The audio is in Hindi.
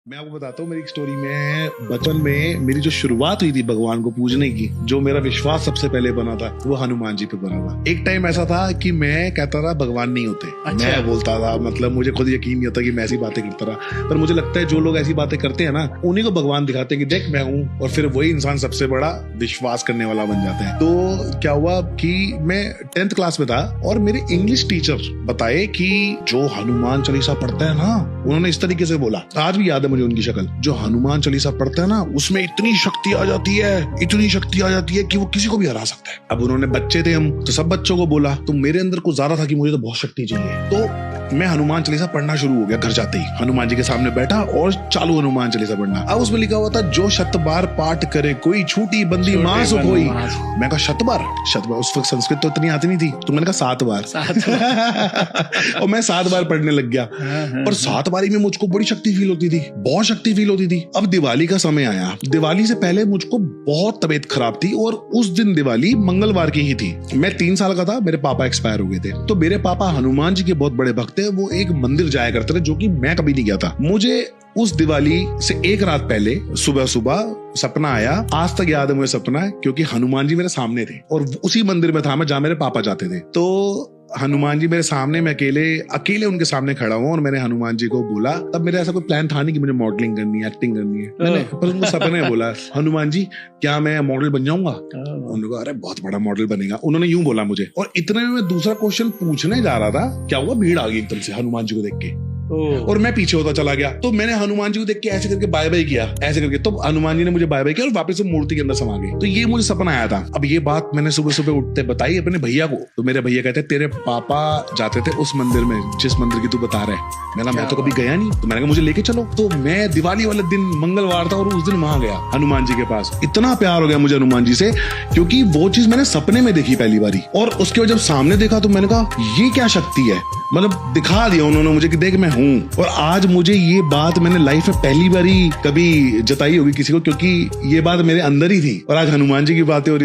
मैं आपको बताता हूँ मेरी एक स्टोरी में। बचपन में मेरी जो शुरुआत हुई थी भगवान को पूजने की, जो मेरा विश्वास सबसे पहले बना था वो हनुमान जी पे बना था। एक टाइम ऐसा था कि मैं कहता था भगवान नहीं होते। अच्छा। मैं बोलता था, मतलब मुझे खुद यकीन नहीं होता कि मैं ऐसी बातें करता रहा, पर मुझे लगता है जो लोग ऐसी बातें करते हैं ना, उन्हीं को भगवान दिखाते हैं कि देख मैं हूँ, और फिर वही इंसान सबसे बड़ा विश्वास करने वाला बन जाता है। तो क्या हुआ कि मैं 10th क्लास में था और मेरे इंग्लिश टीचर बताए कि जो हनुमान चालीसा पढ़ता है ना, उन्होंने इस तरीके से बोला, आज भी याद है मुझे उनकी शक्ल, जो हनुमान चालीसा पढ़ता है ना उसमें इतनी शक्ति आ जाती है, इतनी शक्ति आ जाती है कि वो किसी को भी हरा सकता है। अब उन्होंने, बच्चे थे हम तो सब बच्चों को बोला, तो मेरे अंदर कुछ ज्यादा था कि मुझे तो बहुत शक्ति चाहिए। तो मैं हनुमान चालीसा पढ़ना शुरू हो गया। घर जाते ही हनुमान जी के सामने बैठा और चालू हनुमान चालीसा पढ़ना। अब उसमें लिखा हुआ था, जो शत बार पाठ करे कोई छूटी बंदी मां सुख होई। मैं कहा शत बार, उस वक्त संस्कृत तो इतनी आती नहीं थी, तो मैंने कहा 7 बार और मैं 7 बार पढ़ने लग गया। पर 7 बारी में मुझको बड़ी शक्ति फील होती थी, बहुत शक्ति फील होती थी। अब दिवाली का समय आया। दिवाली से पहले मुझको बहुत तबीयत खराब थी और उस दिन दिवाली मंगलवार की ही थी। मैं 3 साल का था, मेरे पापा एक्सपायर हो गए थे। तो मेरे पापा हनुमान जी के बहुत बड़े भक्त थे। वो एक मंदिर जाया करते थे जो कि मैं कभी नहीं गया था। मुझे उस दिवाली से एक रात पहले सुबह सुबह सपना आया। आज तक याद है मुझे सपना, क्योंकि हनुमान जी मेरे सामने थे और उसी मंदिर में था मैं जहां मेरे पापा जाते थे। तो हनुमान जी मेरे सामने, मैं अकेले उनके सामने खड़ा हूँ और मैंने हनुमान जी को बोला। तब मेरा ऐसा कोई प्लान था नहीं कि मुझे मॉडलिंग करनी है, एक्टिंग करनी है। मैंने पर उनको सपने में बोला, हनुमान जी क्या मैं मॉडल बन जाऊंगा? उन्होंने कहा अरे बहुत बड़ा मॉडल बनेगा। उन्होंने यूं बोला मुझे, और इतने में मैं दूसरा क्वेश्चन पूछने जा रहा था, क्या हुआ, भीड़ आ गई एकदम से हनुमान जी को देख के और मैं पीछे होता चला गया। तो मैंने हनुमान जी को देख के ऐसे करके बाय बाय किया, ऐसे करके, तो हनुमान जी ने मुझे बाय बाय किया और वापस से मूर्ति के अंदर समा गए। तो ये मुझे सपना आया था। अब ये बात मैंने सुबह सुबह उठते बताई अपने भैया को। तो मेरे भैया कहते तेरे पापा जाते थे उस मंदिर में जिस मंदिर की तू बता रहा है। मैं तो कभी गया नहीं। तो मैंने कहा मुझे लेके चलो। तो मैं दिवाली वाले दिन, मंगलवार था, और उस दिन वहां गया हनुमान जी के पास। इतना प्यार हो गया मुझे हनुमान जी से, क्योंकि वो चीज मैंने सपने में देखी पहली बारी, और उसके बाद जब सामने देखा तो मैंने कहा ये क्या शक्ति है। मतलब दिखा दिया उन्होंने मुझे कि देख मैं हूं। और आज मुझे ये बात मैंने लाइफ में पहली बारी कभी जताई होगी किसी को, क्योंकि ये बात मेरे अंदर ही थी और आज हनुमान जी की बातें हो रही है।